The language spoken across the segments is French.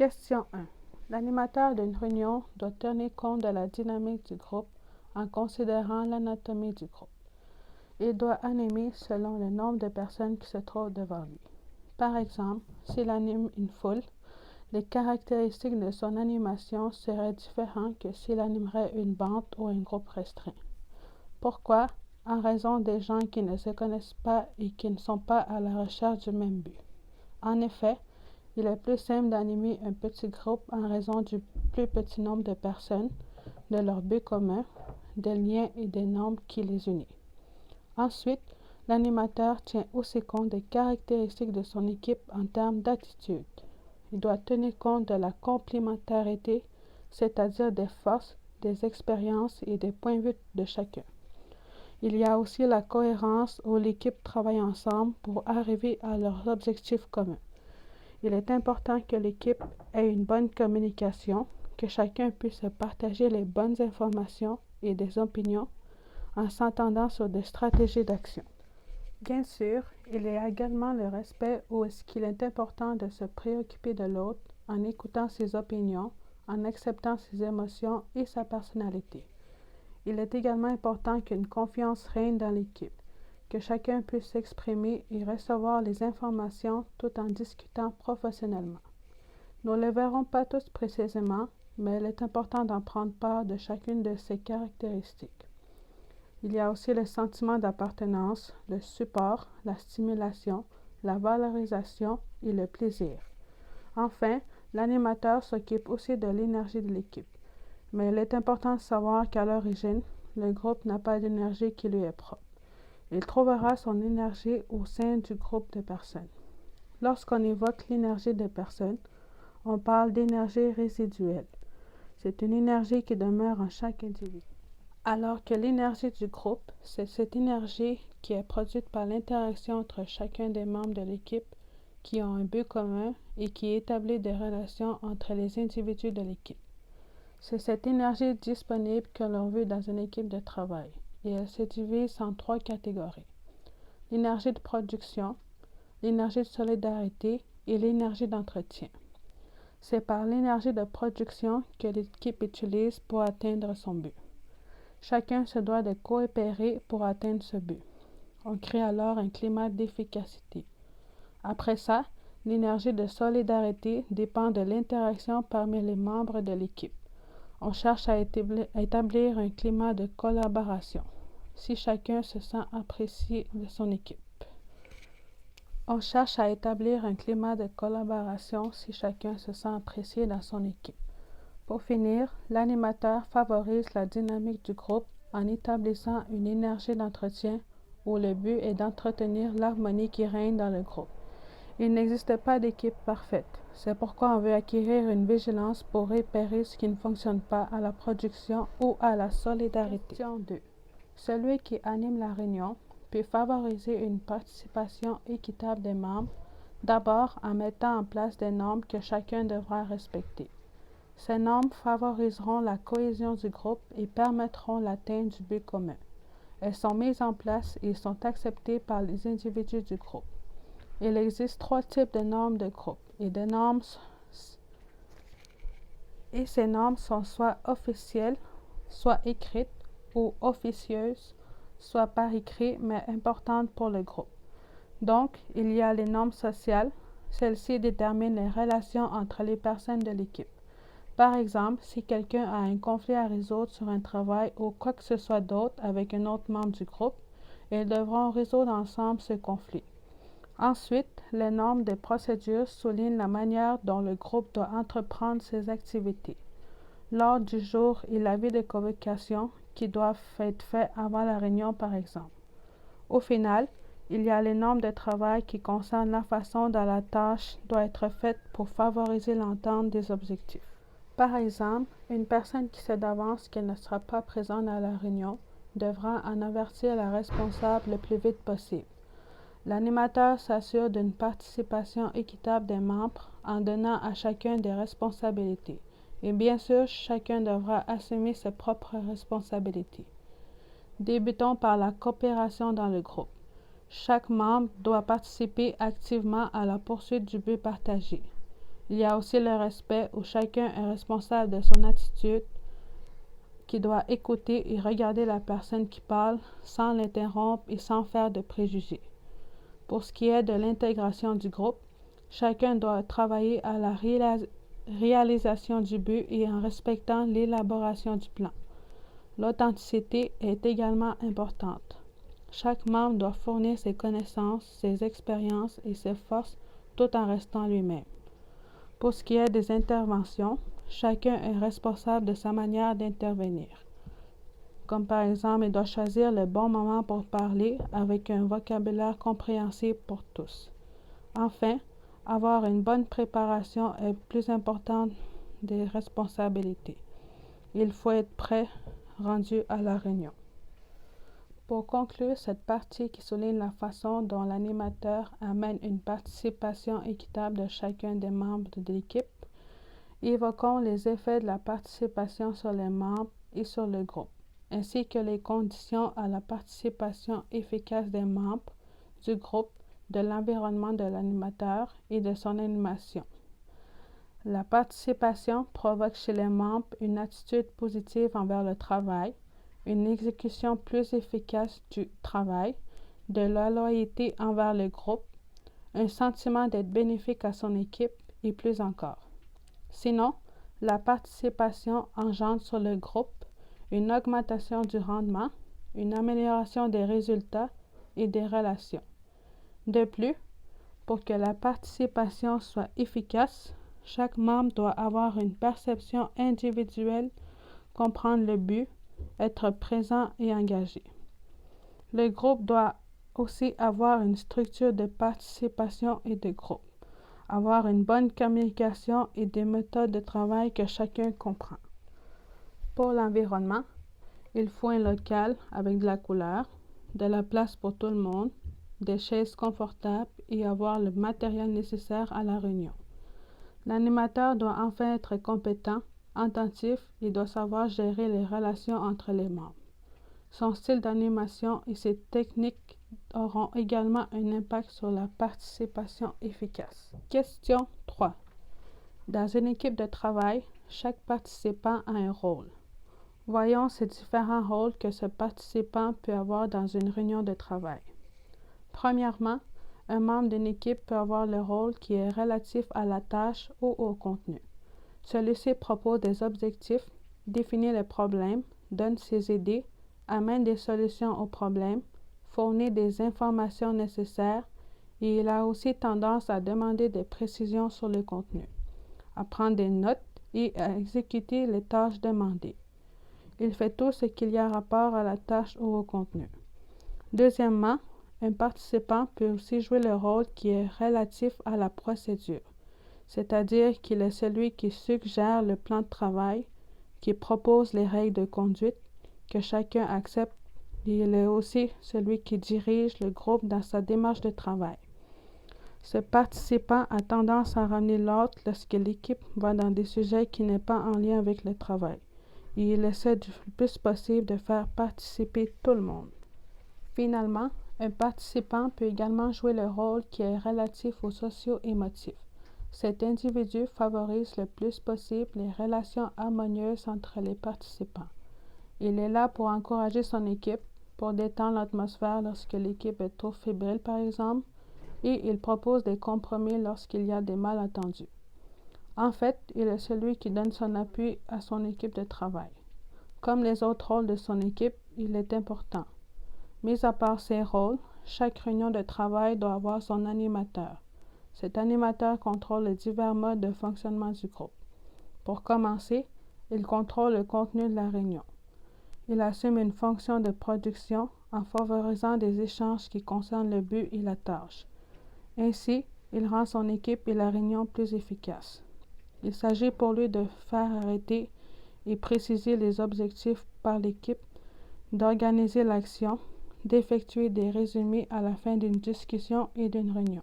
Question 1. L'animateur d'une réunion doit tenir compte de la dynamique du groupe en considérant l'anatomie du groupe. Il doit animer selon le nombre de personnes qui se trouvent devant lui. Par exemple, s'il anime une foule, les caractéristiques de son animation seraient différentes que s'il animerait une bande ou un groupe restreint. Pourquoi? En raison des gens qui ne se connaissent pas et qui ne sont pas à la recherche du même but. En effet, il est plus simple d'animer un petit groupe en raison du plus petit nombre de personnes, de leur but commun, des liens et des normes qui les unissent. Ensuite, l'animateur tient aussi compte des caractéristiques de son équipe en termes d'attitude. Il doit tenir compte de la complémentarité, c'est-à-dire des forces, des expériences et des points de vue de chacun. Il y a aussi la cohérence où l'équipe travaille ensemble pour arriver à leurs objectifs communs. Il est important que l'équipe ait une bonne communication, que chacun puisse partager les bonnes informations et des opinions en s'entendant sur des stratégies d'action. Bien sûr, il y a également le respect où est-ce qu'il est important de se préoccuper de l'autre en écoutant ses opinions, en acceptant ses émotions et sa personnalité. Il est également important qu'une confiance règne dans l'équipe, que chacun puisse s'exprimer et recevoir les informations tout en discutant professionnellement. Nous ne le verrons pas tous précisément, mais il est important d'en prendre part de chacune de ces caractéristiques. Il y a aussi le sentiment d'appartenance, le support, la stimulation, la valorisation et le plaisir. Enfin, l'animateur s'occupe aussi de l'énergie de l'équipe. Mais il est important de savoir qu'à l'origine, le groupe n'a pas d'énergie qui lui est propre. Il trouvera son énergie au sein du groupe de personnes. Lorsqu'on évoque l'énergie des personnes, on parle d'énergie résiduelle. C'est une énergie qui demeure en chaque individu. Alors que l'énergie du groupe, c'est cette énergie qui est produite par l'interaction entre chacun des membres de l'équipe qui ont un but commun et qui établit des relations entre les individus de l'équipe. C'est cette énergie disponible que l'on veut dans une équipe de travail et elle se divise en 3 catégories. L'énergie de production, l'énergie de solidarité et l'énergie d'entretien. C'est par l'énergie de production que l'équipe utilise pour atteindre son but. Chacun se doit de coopérer pour atteindre ce but. On crée alors un climat d'efficacité. Après ça, l'énergie de solidarité dépend de l'interaction parmi les membres de l'équipe. On cherche à établir un climat de collaboration, si chacun se sent apprécié de son équipe. On cherche à établir un climat de collaboration si chacun se sent apprécié dans son équipe. Pour finir, l'animateur favorise la dynamique du groupe en établissant une énergie d'entretien où le but est d'entretenir l'harmonie qui règne dans le groupe. Il n'existe pas d'équipe parfaite. C'est pourquoi on veut acquérir une vigilance pour repérer ce qui ne fonctionne pas à la production ou à la solidarité. Question 2. Celui qui anime la réunion peut favoriser une participation équitable des membres, d'abord en mettant en place des normes que chacun devra respecter. Ces normes favoriseront la cohésion du groupe et permettront l'atteinte du but commun. Elles sont mises en place et sont acceptées par les individus du groupe. Il existe 3 types de normes de groupe et ces normes sont soit officielles, soit écrites, ou officieuses, soit par écrit mais importantes pour le groupe. Donc, il y a les normes sociales. Celles-ci déterminent les relations entre les personnes de l'équipe. Par exemple, si quelqu'un a un conflit à résoudre sur un travail ou quoi que ce soit d'autre avec un autre membre du groupe, ils devront résoudre ensemble ce conflit. Ensuite, les normes de procédure soulignent la manière dont le groupe doit entreprendre ses activités. L'ordre du jour et l'avis de convocation qui doivent être faits avant la réunion, par exemple. Au final, il y a les normes de travail qui concernent la façon dont la tâche doit être faite pour favoriser l'entente des objectifs. Par exemple, une personne qui sait d'avance qu'elle ne sera pas présente à la réunion devra en avertir la responsable le plus vite possible. L'animateur s'assure d'une participation équitable des membres en donnant à chacun des responsabilités. Et bien sûr, chacun devra assumer ses propres responsabilités. Débutons par la coopération dans le groupe. Chaque membre doit participer activement à la poursuite du but partagé. Il y a aussi le respect où chacun est responsable de son attitude, qui doit écouter et regarder la personne qui parle sans l'interrompre et sans faire de préjugés. Pour ce qui est de l'intégration du groupe, chacun doit travailler à la réalisation du but et en respectant l'élaboration du plan. L'authenticité est également importante. Chaque membre doit fournir ses connaissances, ses expériences et ses forces tout en restant lui-même. Pour ce qui est des interventions, chacun est responsable de sa manière d'intervenir. Comme par exemple, il doit choisir le bon moment pour parler avec un vocabulaire compréhensible pour tous. Enfin, avoir une bonne préparation est plus important des responsabilités. Il faut être prêt, rendu à la réunion. Pour conclure cette partie qui souligne la façon dont l'animateur amène une participation équitable de chacun des membres de l'équipe, évoquons les effets de la participation sur les membres et sur le groupe, ainsi que les conditions à la participation efficace des membres du groupe, de l'environnement de l'animateur et de son animation. La participation provoque chez les membres une attitude positive envers le travail, une exécution plus efficace du travail, de la loyauté envers le groupe, un sentiment d'être bénéfique à son équipe et plus encore. Sinon, la participation engendre sur le groupe une augmentation du rendement, une amélioration des résultats et des relations. De plus, pour que la participation soit efficace, chaque membre doit avoir une perception individuelle, comprendre le but, être présent et engagé. Le groupe doit aussi avoir une structure de participation et de groupe, avoir une bonne communication et des méthodes de travail que chacun comprend. Pour l'environnement, il faut un local avec de la couleur, de la place pour tout le monde, des chaises confortables et avoir le matériel nécessaire à la réunion. L'animateur doit enfin être compétent, attentif et doit savoir gérer les relations entre les membres. Son style d'animation et ses techniques auront également un impact sur la participation efficace. Question 3. Dans une équipe de travail, chaque participant a un rôle. Voyons ces différents rôles que ce participant peut avoir dans une réunion de travail. Premièrement, un membre d'une équipe peut avoir le rôle qui est relatif à la tâche ou au contenu. Celui-ci propose des objectifs, définit les problèmes, donne ses idées, amène des solutions aux problèmes, fournit des informations nécessaires et il a aussi tendance à demander des précisions sur le contenu, à prendre des notes et à exécuter les tâches demandées. Il fait tout ce qu'il y a rapport à la tâche ou au contenu. Deuxièmement, un participant peut aussi jouer le rôle qui est relatif à la procédure, c'est-à-dire qu'il est celui qui suggère le plan de travail, qui propose les règles de conduite que chacun accepte, et il est aussi celui qui dirige le groupe dans sa démarche de travail. Ce participant a tendance à ramener l'ordre lorsque l'équipe va dans des sujets qui n'est pas en lien avec le travail, et il essaie du plus possible de faire participer tout le monde. Finalement, un participant peut également jouer le rôle qui est relatif au socio-émotif. Cet individu favorise le plus possible les relations harmonieuses entre les participants. Il est là pour encourager son équipe, pour détendre l'atmosphère lorsque l'équipe est trop fébrile par exemple, et il propose des compromis lorsqu'il y a des malentendus. En fait, il est celui qui donne son appui à son équipe de travail. Comme les autres rôles de son équipe, il est important. Mis à part ces rôles, chaque réunion de travail doit avoir son animateur. Cet animateur contrôle les divers modes de fonctionnement du groupe. Pour commencer, il contrôle le contenu de la réunion. Il assume une fonction de production en favorisant des échanges qui concernent le but et la tâche. Ainsi, il rend son équipe et la réunion plus efficaces. Il s'agit pour lui de faire arrêter et préciser les objectifs par l'équipe, d'organiser l'action, d'effectuer des résumés à la fin d'une discussion et d'une réunion.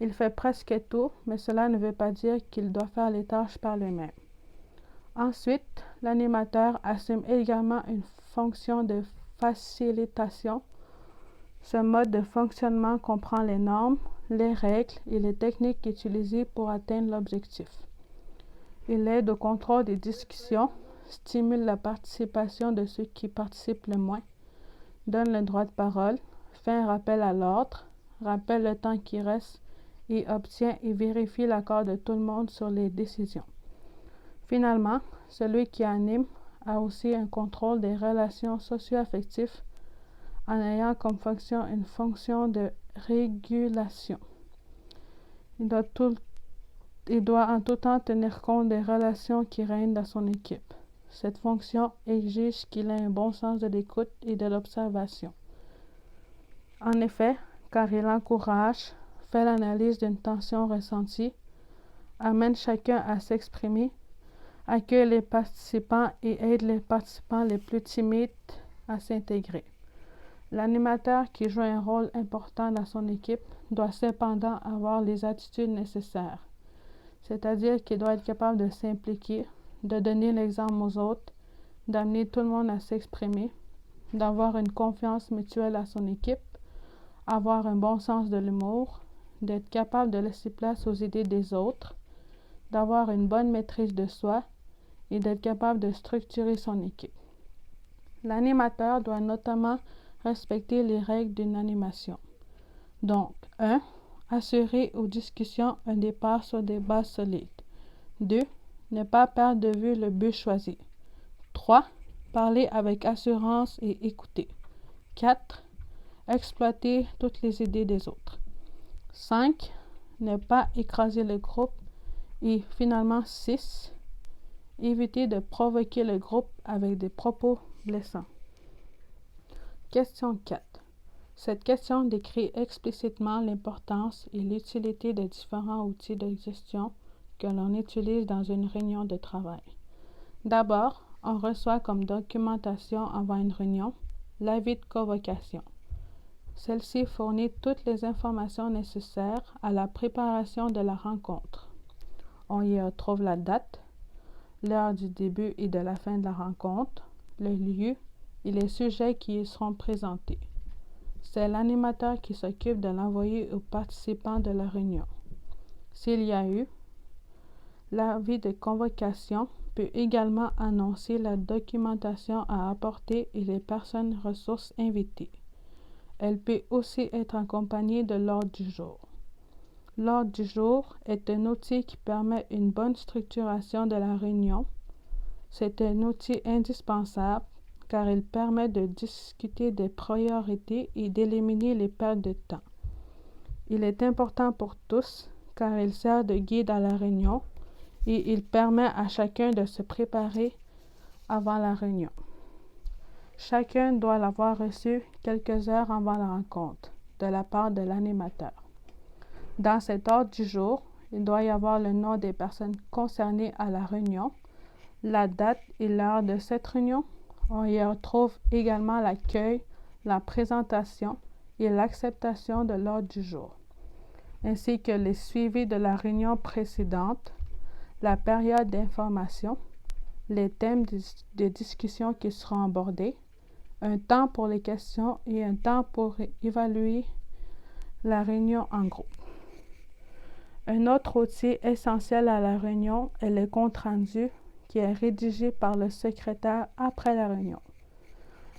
Il fait presque tout, mais cela ne veut pas dire qu'il doit faire les tâches par lui-même. Ensuite, l'animateur assume également une fonction de facilitation. Ce mode de fonctionnement comprend les normes, les règles et les techniques utilisées pour atteindre l'objectif. Il aide au contrôle des discussions, stimule la participation de ceux qui participent le moins, donne le droit de parole, fait un rappel à l'ordre, rappelle le temps qui reste et obtient et vérifie l'accord de tout le monde sur les décisions. Finalement, celui qui anime a aussi un contrôle des relations socio-affectives en ayant comme fonction une fonction de régulation. Il doit en tout temps tenir compte des relations qui règnent dans son équipe. Cette fonction exige qu'il ait un bon sens de l'écoute et de l'observation. En effet, car il encourage, fait l'analyse d'une tension ressentie, amène chacun à s'exprimer, accueille les participants et aide les participants les plus timides à s'intégrer. L'animateur qui joue un rôle important dans son équipe doit cependant avoir les attitudes nécessaires, c'est-à-dire qu'il doit être capable de s'impliquer, de donner l'exemple aux autres, d'amener tout le monde à s'exprimer, d'avoir une confiance mutuelle à son équipe, avoir un bon sens de l'humour, d'être capable de laisser place aux idées des autres, d'avoir une bonne maîtrise de soi et d'être capable de structurer son équipe. L'animateur doit notamment respecter les règles d'une animation. Donc, 1. Assurer aux discussions un départ sur des bases solides. 2. Ne pas perdre de vue le but choisi. 3. Parler avec assurance et écouter. 4. Exploiter toutes les idées des autres. 5. Ne pas écraser le groupe. Et finalement, 6. Éviter de provoquer le groupe avec des propos blessants. Question 4. Cette question décrit explicitement l'importance et l'utilité des différents outils de gestion que l'on utilise dans une réunion de travail. D'abord, on reçoit comme documentation avant une réunion l'avis de convocation. Celle-ci fournit toutes les informations nécessaires à la préparation de la rencontre. On y retrouve la date, l'heure du début et de la fin de la rencontre, le lieu et les sujets qui y seront présentés. C'est l'animateur qui s'occupe de l'envoyer aux participants de la réunion. S'il y a eu, l'avis de convocation peut également annoncer la documentation à apporter et les personnes ressources invitées. Elle peut aussi être accompagnée de l'ordre du jour. L'ordre du jour est un outil qui permet une bonne structuration de la réunion. C'est un outil indispensable car il permet de discuter des priorités et d'éliminer les pertes de temps. Il est important pour tous car il sert de guide à la réunion et il permet à chacun de se préparer avant la réunion. Chacun doit l'avoir reçu quelques heures avant la rencontre de la part de l'animateur. Dans cet ordre du jour, il doit y avoir le nom des personnes concernées à la réunion, la date et l'heure de cette réunion. On y retrouve également l'accueil, la présentation et l'acceptation de l'ordre du jour, ainsi que les suivis de la réunion précédente, la période d'information, les thèmes de discussion qui seront abordés, un temps pour les questions et un temps pour évaluer la réunion en groupe. Un autre outil essentiel à la réunion est le compte-rendu qui est rédigé par le secrétaire après la réunion.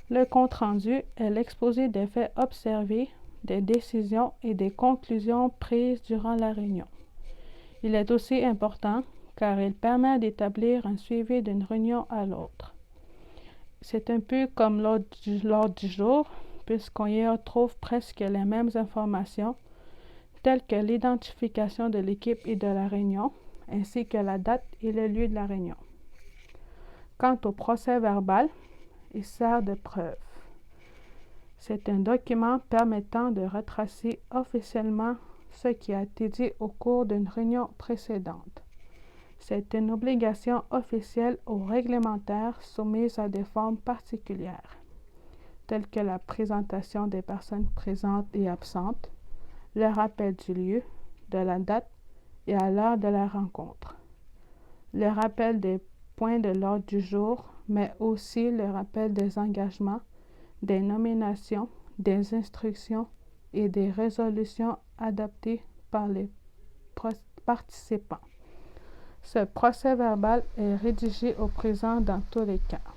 Le compte-rendu est l'exposé des faits observés, des décisions et des conclusions prises durant la réunion. Il est aussi important car il permet d'établir un suivi d'une réunion à l'autre. C'est un peu comme l'ordre du jour, puisqu'on y retrouve presque les mêmes informations, telles que l'identification de l'équipe et de la réunion, ainsi que la date et le lieu de la réunion. Quant au procès-verbal, il sert de preuve. C'est un document permettant de retracer officiellement ce qui a été dit au cours d'une réunion précédente. C'est une obligation officielle ou réglementaire soumise à des formes particulières, telles que la présentation des personnes présentes et absentes, le rappel du lieu, de la date et à l'heure de la rencontre, le rappel des points de l'ordre du jour, mais aussi le rappel des engagements, des nominations, des instructions et des résolutions adoptées par les participants. Ce procès-verbal est rédigé au présent dans tous les cas.